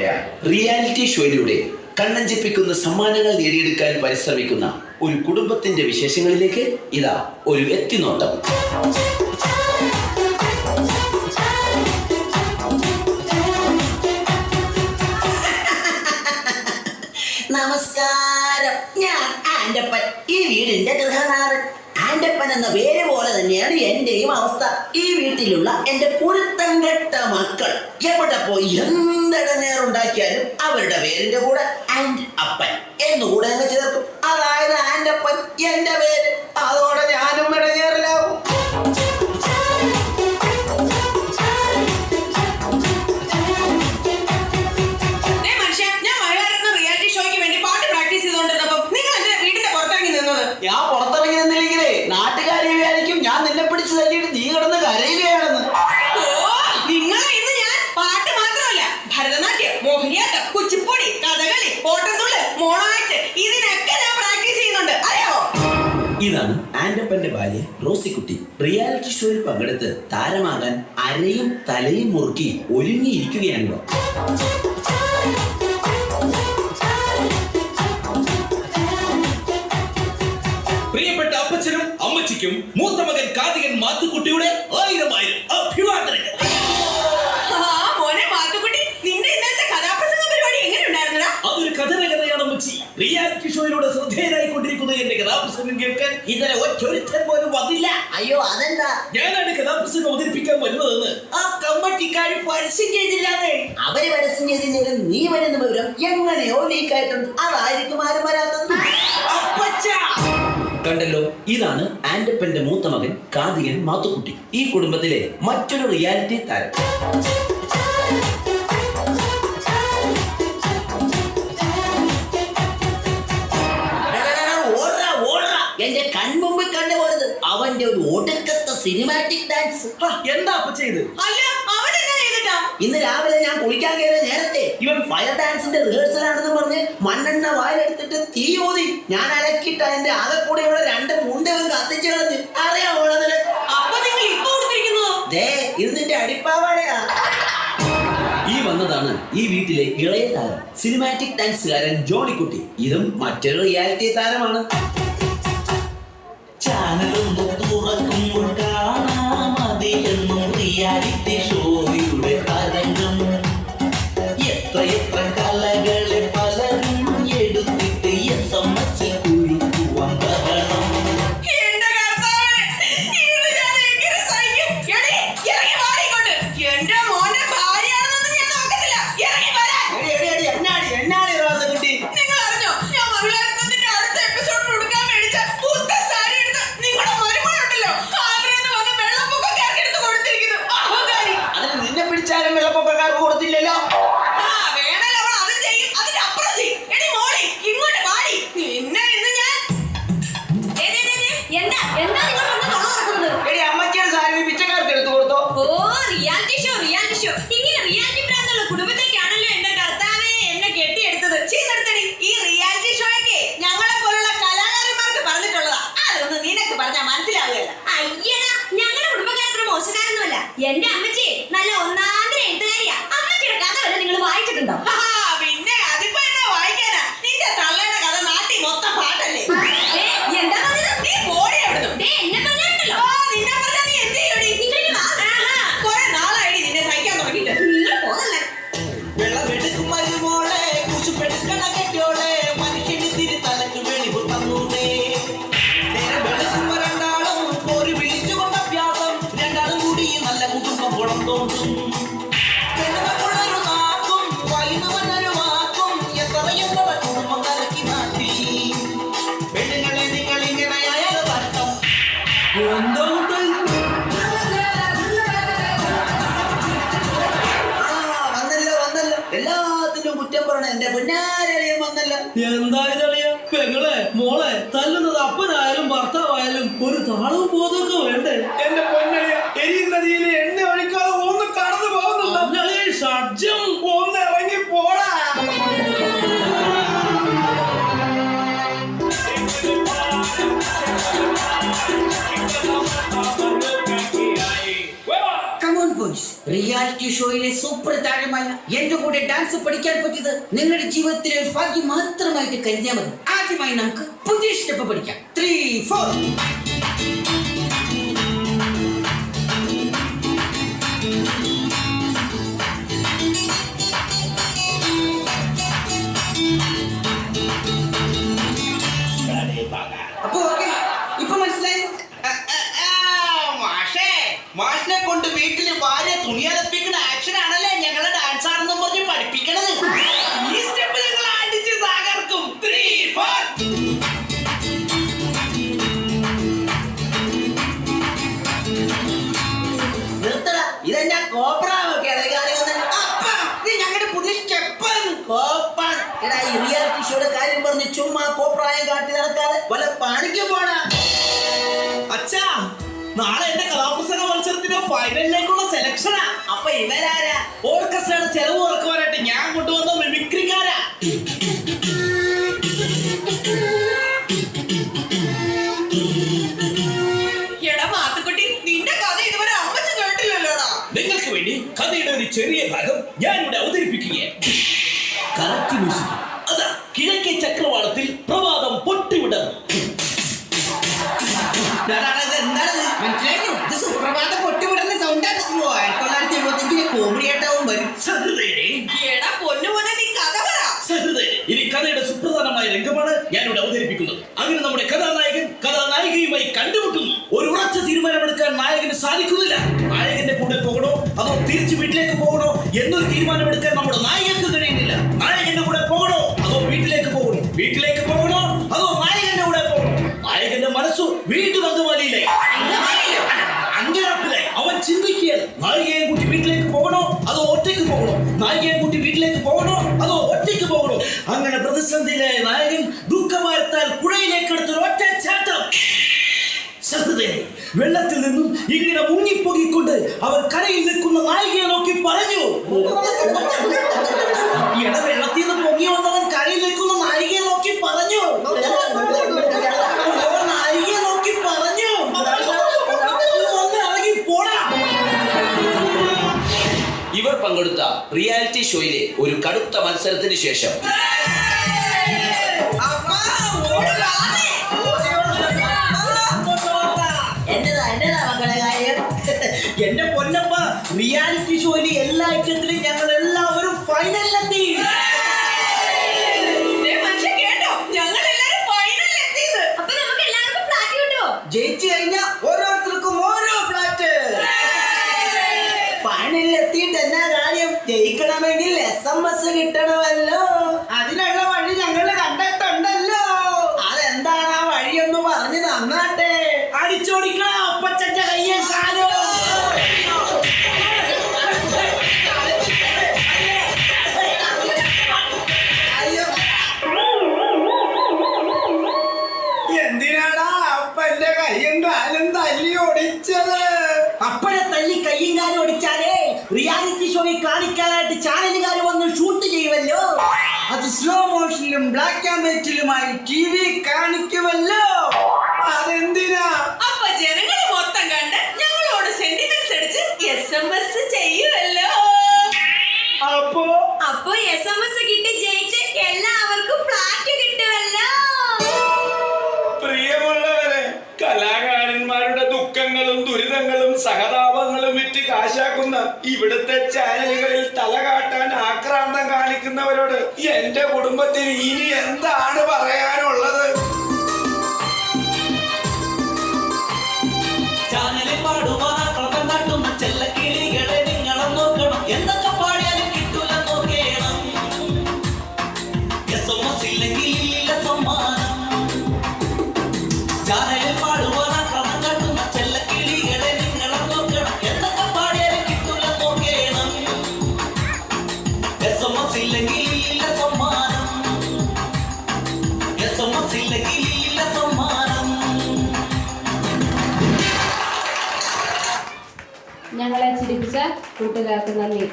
മനോഹരമായ റിയാലിറ്റി ഷോയിലൂടെ കണ്ണഞ്ചിപ്പിക്കുന്ന സമ്മാനങ്ങൾ നേടിയെടുക്കാൻ പരിശ്രമിക്കുന്ന ഒരു കുടുംബത്തിന്റെ വിശേഷങ്ങളിലേക്ക് ഇതാ ഒരു എത്തിനോട്ടം. നമസ്കാരം, ഞാൻ ആൻഡപ്പൻ, ഈ വീടിന്റെ ഗൃഹനാഥൻ. ആൻഡപ്പൻ എന്ന പേര് പോലെ തന്നെയാണ് എന്റെയും അവസ്ഥ. ഈ വീട്ടിലുള്ള എന്റെ കുരുത്തം കെട്ട മക്കൾ എവിടെ പോയി എന്തിടനേറുണ്ടാക്കിയാലും അവരുടെ പേരിന്റെ കൂടെ ആൻഡ് അപ്പൻ എന്നുകൂടെ അങ്ങ് ചേർക്കും. അതായത് ആൻഡപ്പൻ എന്റെ പേര്. അതോടെ ഞാനും ഇടനേറിലാവും. ഞാൻ പുറത്തിറങ്ങി നിന്നില്ലെങ്കിലേ നാട്ടുകാരി വിചാരിക്കും ഞാൻ നിന്നെ പിടിച്ച് തല്ലിയിട്ട് നീ കിടന്ന് കരയുകയാണെന്ന്. പാട്ട് മാത്രമല്ല, ഭരതനാട്യം, മോഹിനിയാട്ടം, കുച്ചിപ്പുടി, കഥകളി, ഓട്ടംതുള്ളൽ, മോണോആക്ട്, ഇതിനൊക്കെ ഞാൻ പ്രാക്ടീസ് ചെയ്യുന്നുണ്ട്, അറിയാമോ? ഇതാണ് ആൻഡപ്പന്റെ ഭാര്യ റോസിക്കുട്ടി. റിയാലിറ്റി ഷോയിൽ പങ്കെടുത്ത് താരമാകാൻ അരയും തലയും മുറുക്കി ഒരുങ്ങിയിരിക്കുകയാണല്ലോ. പ്രിയപ്പെട്ട അപ്പച്ചനും അമ്മച്ചിക്കും മൂത്ത മകൻ കാർത്തികൻ മാത്തുക്കുട്ടിയുടെ 1000 അഭിവാദനങ്ങൾ. മോനെ മാത്തുക്കുട്ടി, നിന്റെ ഇന്നത്തെ കഥാപ്രസംഗ പരിപാടി എങ്ങനെ ഉണ്ടായിരുന്നടാ? അതൊരു കഥയാണ് അമ്മച്ചി. റിയാലിറ്റി ഷോയിലൂടെ ശ്രദ്ധേയനായിക്കൊണ്ടിരിക്കുന്ന എന്റെ കഥാപ്രസംഗം കേൾക്കാൻ ഇന്നലെ ഒറ്റൊരുത്തൻ പോലും വന്നില്ല. അയ്യോ, അതെന്താ? ഞാനാണ് കഥാപ്രസംഗം അവതരിപ്പിക്കാൻ വരുന്നതെന്ന് ആ കമ്മറ്റിക്കാരി പരസ്യം ചെയ്തില്ലാന്നേ. അവര് പരസ്യം ചെയ്തില്ലേലും നീ വരുന്ന വിവരം എങ്ങനെയോ ലീക്കായിട്ടുണ്ട്. അതായിരിക്കും ആരും വരാത്തത്. കണ്ടല്ലോ, ഇതാണ് ആൻഡപ്പന്റെ മൂത്ത മകൻ കാർത്തികൻ മാത്തുക്കുട്ടി, ഈ കുടുംബത്തിലെ മറ്റൊരു റിയാലിറ്റി താരം. എന്റെ കൺമുമ്പിൽ കണ്ടുപോയത് അവന്റെ ഒരു ഒടുക്കത്തെ സിനിമാറ്റിക് ഡാൻസ്. എന്താ അപ്പ ചെയ്ത്? അല്ല, അവൻ എന്നാ ചെയ്തിട്ടാ? ഇന്ന് രാവിലെ ഞാൻ കുളിക്കാൻ കയറിയ നേരത്തെ ഇവൻ ഫയർ ഡാൻസിന്റെ റിഹേഴ്സൽ ആണെന്ന് പറഞ്ഞ് മണ്ണെണ്ണ വായിലെടുത്തിട്ട് തീ ഊതി. ഞാൻ അലക്കിയിട്ട് അതിന്റെ ആകെ കൂടെയുള്ള 2 മുണ്ടവൻ കത്തിച്ചു കളഞ്ഞു. അറിയാമോ നിനക്ക്? അപ്പൊ നിങ്ങൾ ഇപ്പൊ കൊടുത്തിരിക്കുന്നോ? ദേ, ഇത് നിന്റെ അടിപ്പാവാടയാ. ഈ വന്നതാണ് ഈ വീട്ടിലെ ഇളയ താരം, സിനിമാറ്റിക് ഡാൻസുകാരൻ ജോണിക്കുട്ടി. ഇതും മറ്റൊരു റിയാലിറ്റി താരമാണ്. ചാനലൊന്നും തുറക്കുമ്പോൾ കാണാമതിയെന്നും റിയാലിറ്റി ഷോയുടെ തരംഗം. എത്ര കലകളെ പലരും എടുത്തിട്ട് SMS കുഴിക്കുവാൻ ബഹളം. എന്റെ കർത്താവേ, ഇത് ഞാൻ എങ്ങനെ സഹിക്കും? എടീ, ഇറങ്ങി വാ ഇങ്ങോട്ട്. എന്റെ മോന്റെ ഭാര്യയാണെന്നൊന്നും ഞാൻ നോക്കത്തില്ല. ഇറങ്ങി വരാൻ. എന്നാടി റോസക്കുട്ടി? നിങ്ങൾ അറിഞ്ഞോ, ഞാൻ മഹിളാരത്നത്തിന്റെ അടുത്ത എപ്പിസോഡിൽ ഉടുക്കാൻ മേടിച്ച പുത്ത സാരി എടുത്ത് നിങ്ങളുടെ മരുമോനുണ്ടല്ലോ ആഗ്രഹം വന്ന് വെള്ളപ്പൊക്കക്കാർക്ക് എടുത്ത് കൊടുത്തിരിക്കുന്നു. അഹങ്കാരി. അതിന് നിന്നെ പിടിച്ചാലും വെള്ളപ്പൊക്കക്കാർക്ക് കൊടുത്തില്ലല്ലോ. വേണേൽ അവൾ അത് ചെയ്യും, അതിന്റെ അപ്പുറം ചെയ്യും. എടി മോളി, ഇങ്ങോട്ട് വാടി. നിന്നെ ഇന്ന് ഞാൻ എന്താ നിങ്ങൾ കൊണ്ട് തൊള നടക്കുന്നത്? എടി, അമ്മച്ചിയുടെ സാരി പിച്ചക്കാർക്ക് എടുത്തു കൊടുത്തോ? ഓ, റിയാലിറ്റി ഷോ. ഇങ്ങനെ റിയാലിറ്റി പ്രാന്തുള്ള കുടുംബത്തേക്കാണല്ലോ എന്റെ കർത്താവേ എന്നെ കെട്ടിയെടുത്തത്. ചെയ്തെടുത്തടി. ഈ റിയാലിറ്റി ഷോയൊക്കെ ഞങ്ങളെ പോലുള്ള കലാകാരന്മാർക്ക് പറഞ്ഞിട്ടുള്ളതാ. അതൊന്നും നിനക്ക് പറഞ്ഞാൽ മനസ്സിലാവുകയല്ല. അയ്യടാ, ഞങ്ങളുടെ കുടുംബക്കാരത്ര മോശക്കാരൊന്നുമല്ല. എന്റെ അമ്മച്ചി നല്ല ഒന്നാന്തര എഴുത്തുകാരിയാ. അമ്മച്ചിയുടെ കഥ വരെ നിങ്ങൾ വായിച്ചിട്ടുണ്ടോ? പിന്നെ അതിപ്പോ എന്നാ വായിക്കാനാ? നിന്റെ തള്ളയുടെ കഥ നാട്ടിൽ മൊത്തം പാട്ടല്ലേ? എന്താ പറഞ്ഞത്? നീ പോടി അവിടുന്ന്. എന്നെ പറഞ്ഞാണല്ലോ. നിന്നെ പറഞ്ഞാ നീ എന്ത് ചെയ്യൂടി? കുറെ നാളായി നിന്നെ സഹിക്കാൻ തുടങ്ങിയിട്ട്. നിങ്ങൾ പോകല്ലേ. വെള്ളമെടുക്കും മരുമോളെ, കുശുപെടുക്കണ കെട്ടോളെ, മനുഷ്യന് തിരി തലക്ക് വെളിവ് തന്നൂന്നേ. നേരം വെളുക്കുമ്പോ രണ്ടാളും ഒരു വിളിച്ചുകൊണ്ട അഭ്യാസം. രണ്ടാളും കൂടി നല്ല കുടുംബം കുളം തോന്നും. പെണ്ണുകൊള്ളൊരു നാക്കും വൈകുന്നവനൊരു വാക്കും. എത്ര കുടുംബം കലക്കി മാറ്റി. പെണ്ണുങ്ങളെ നിങ്ങൾ ഇങ്ങനെയായ വട്ടം. വന്നല്ലോ. എല്ലാത്തിനും കുറ്റം പറയണ എന്റെ പൊന്നാരളിയും വന്നല്ലോ. എന്തായാലും പെങ്ങളെ മോളെ തല്ലുന്നത് അപ്പനായാലും ഭർത്താവായാലും ഒരു താളവും ബോധമൊക്കെ വേണ്ടേ? എന്റെ പൊന്നളിയ, എരിയുന്ന തീയില് എണ്ണ ഒഴിക്കാതെ ഒന്ന് കടന്നു പോകുന്നുണ്ട്. ഷഡ്ജം ഒന്ന് ഇറങ്ങി പോടാ. Come on boys, reality reality ഷോയിലെ സൂപ്പർ താരമായ എന്റെ കൂടെ ഡാൻസ് പഠിക്കാൻ പറ്റിയത് നിങ്ങളുടെ ജീവിതത്തിലെ ഒരു ഭാഗ്യം മാത്രമായിട്ട് കരുതിയാൽ മതി. ആദ്യമായി നമുക്ക് പുതിയ സ്റ്റെപ്പ് പഠിക്കാം. 3, 4. അപ്പൊ ഓക്കെ, ഇപ്പൊ മനസ്സിലായി. മാഷിനെ കൊണ്ട് വീട്ടില് ഭാര്യ തുണിയലപ്പിക്കുന്ന ആക്ഷൻ ആണല്ലേ ഞങ്ങളെ ഡാൻസ് ആണെന്നും പറഞ്ഞ് പഠിപ്പിക്കണത്. ഈ സ്റ്റെപ്പ് ഞങ്ങൾ അടിച്ച് തകർക്കും. 3, 4. നിർത്തടാ, ഇതെന്നാ കോപ്രാവൊക്കെയാണ് ഞങ്ങളുടെ പുതിയ സ്റ്റെപ്പാണ്. കോപ്പാണ്. എടാ, ഈ റിയാലിറ്റി ഷോയുടെ കാര്യം പറഞ്ഞ് ചുമ്മാ കോപ്രായം കാട്ടി നടക്കാതെ വല്ല പണിക്ക് പോടാ. അച്ഛാ, നാളെ എന്റെ കലാപുസ്തക മത്സരത്തിന്റെ ഫൈനലിലേക്കുള്ള സെലക്ഷനാ. അപ്പൊ ഇവരാരാ? ഓർക്കസ്ട്രയുടെ ചെലവ് കുറക്കുവാനായിട്ട് ഞാൻ കൊണ്ടുവന്ന മിമിക്രിക്കാരാ. എടാ മാത്തുക്കുട്ടി, നിന്റെ കഥ ഇതുവരെ അമ്മച്ചി കേട്ടില്ലല്ലോടാ. നിങ്ങൾക്ക് വേണ്ടി കഥയുടെ ഒരു ചെറിയ ഭാഗം ഞാനിവിടെ അവതരിപ്പിക്കുകയാണ്. Correct music. അതാ കിഴക്കേ ചക്രവാളത്തിൽ പ്രഭാതം പൊട്ടിവിടർന്നു. മനസ്സിലായോ? ഇത് സുപ്രഭാതം പൊട്ടിവിടുന്ന സൗണ്ടാണ്. 1975 കോമഡി ആയിട്ടാവും വരും. എടാ പൊന്നുമോനെ, നീ കഥ പറ. ഇനി കഥയുടെ സുപ്രധാനമായ രംഗമാണ് ഞാനിവിടെ അവതരിപ്പിക്കുന്നത്. അങ്ങനെ നമ്മുടെ കഥാനായകൻ കഥാനായികയുമായി കണ്ടുമുട്ടുന്നു. ഒരു ഉറച്ച തീരുമാനമെടുക്കാൻ നായകന് സാധിക്കുന്നില്ല. നായകന്റെ കൂടെ പോകണോ അതോ തിരിച്ചു വീട്ടിലേക്ക് പോകണോ എന്നൊരു തീരുമാനമെടുക്കാൻ നമ്മുടെ നായകർക്ക് കഴിയുന്നില്ല. നായകന്റെ കൂടെ പോകണോ അതോ വീട്ടിലേക്ക് പോകണോ? വീട്ടിലേക്ക് പോകണോ അതോ നായകന്റെ കൂടെ പോകണോ? നായകന്റെ മനസ്സു വീണ്ടും അങ്കമാലിയിലായി. അങ്കലാപ്പിലായി. അവൻ ചിന്തിക്കുകയാണ്, നായികയെ കൂട്ടി വീട്ടിലേക്ക് പോകണോ അതോ ഒറ്റയ്ക്ക് പോകണോ? നായികയെ കൂട്ടി വീട്ടിലേക്ക് പോകണോ അതോ ഒറ്റയ്ക്ക് പോകണോ? അങ്ങനെ പ്രതിസന്ധിയിലായ നായകൻ ദുഃഖമാരത്താൽ പുഴയിലേക്ക് എടുത്തൊരു ഒറ്റ ചാട്ടം. വെള്ളത്തിൽ നിന്നും ഇങ്ങനെ മുങ്ങിപ്പൊങ്ങിക്കൊണ്ട് അവൻ കരയിൽ നിൽക്കുന്ന നായികയെ നോക്കി പറഞ്ഞു. വെള്ളത്തിൽ നിന്ന് പൊങ്ങി വന്നവൻ കരയിൽ നിൽക്കുന്ന നായികയെ നോക്കി പറഞ്ഞു. നായികയെ നോക്കി പറഞ്ഞു, ഒന്ന് ഇറങ്ങി പോടാ. ഇവർ പങ്കെടുത്ത റിയാലിറ്റി ഷോയിലെ ഒരു കടുത്ത മത്സരത്തിന് ശേഷം എന്നതാ മക്കളെ കാര്യം? എന്റെ പൊന്നപ്പ, റിയാലിറ്റി ഷോയിലെ എല്ലാ ഐറ്റത്തിലും ഞങ്ങൾ എല്ലാവരും ഫൈനലിലെത്തി. മനുഷ്യൻ കേട്ടോ, ഞങ്ങൾ എല്ലാരും ഫൈനലിലെത്തിയത്. അപ്പൊ നമുക്ക് എല്ലാവർക്കും ഫ്ലാറ്റ് കിട്ടുമോ? ജയിച്ചു കഴിഞ്ഞാൽ ഓരോരുത്തർക്കും ഓരോ ഫ്ലാറ്റ്. ഫൈനലിൽ എത്തിയിട്ട് എന്നാ കാര്യം? ജയിക്കണമെങ്കിൽ SMS കിട്ടണമല്ലോ. അതിനുള്ള വഴി ഞങ്ങൾ കണ്ടിട്ടുണ്ടല്ലോ. അതെന്താണ് ആ വഴിയൊന്ന് പറഞ്ഞു തന്നാട്ടെ. അടിച്ചോടിക്കണ അപ്പച്ചന്റെ കയ്യെ കാലോ. എന്തിനാടാ അപ്പന്റെ കയ്യും കാലും തല്ലി ഒടിച്ചത്? അപ്പനെ തല്ലി കയ്യും കാലും ഒടിച്ചാലേ റിയാലിറ്റി ഷോയിൽ കാണിക്കാനായിട്ട് ചാനലുകാർ വന്ന് ഷൂട്ട് ചെയ്യുമല്ലോ. അത് സ്ലോ മോഷനിലും ബ്ലാക്ക് ആൻഡ് വൈറ്റിലുമായി TV കാണിക്കുമല്ലോ. അതെന്തിനാ? അപ്പൊ ജനങ്ങള് മൊത്തം കണ്ട് ഞങ്ങളോട് സെന്റിമെന്റ്സ് അടിച്ച് SMS ചെയ്യുമല്ലോ. അപ്പൊ SMS കിട്ടി ജയിച്ച് എല്ലാവർക്കും ഫ്ലാറ്റ് കിട്ടുമല്ലോ. പ്രിയമുള്ളവരെ, കലാകാരന്മാരുടെ ദുഃഖങ്ങളും ദുരിതങ്ങളും സഹതാപങ്ങളും വിറ്റ് കാശാക്കുന്ന ഇവിടുത്തെ ചാനലുകളിൽ തലകാട്ടാൻ ആക്രാന്തം കാണിക്കുന്നവരോട് എന്റെ കുടുംബത്തിന് ഇനി എന്താണ് പറയാനുള്ളത്? ചാനലിൽ പാടുവാൻ കളകം കാട്ടുന്ന ചെല്ലക്കിളികളെ നിങ്ങളും നോക്കണം. എന്തൊക്കെ പാടിയാലും കിട്ടൂല നോക്കണം. SMS ഇല്ലെങ്കിൽ ഇല്ല സമ്മാനം. ചാനലിൽ പാടുവാൻ കളകം കാട്ടുന്ന ചെല്ലക്കിളികളെ നിങ്ങളും നോക്കണം. എന്തൊക്കെ പാടിയാലും കിട്ടൂല നോക്കണം. SMS ഇല്ലെങ്കിൽ ഇല്ല സമ്മാനം. SMS ഇല്ലെങ്കിൽ ഇല്ല സമ്മാനം. ഞങ്ങളെ ചിരിപ്പിച്ച കൂട്ടുകാർക്ക് നന്ദി.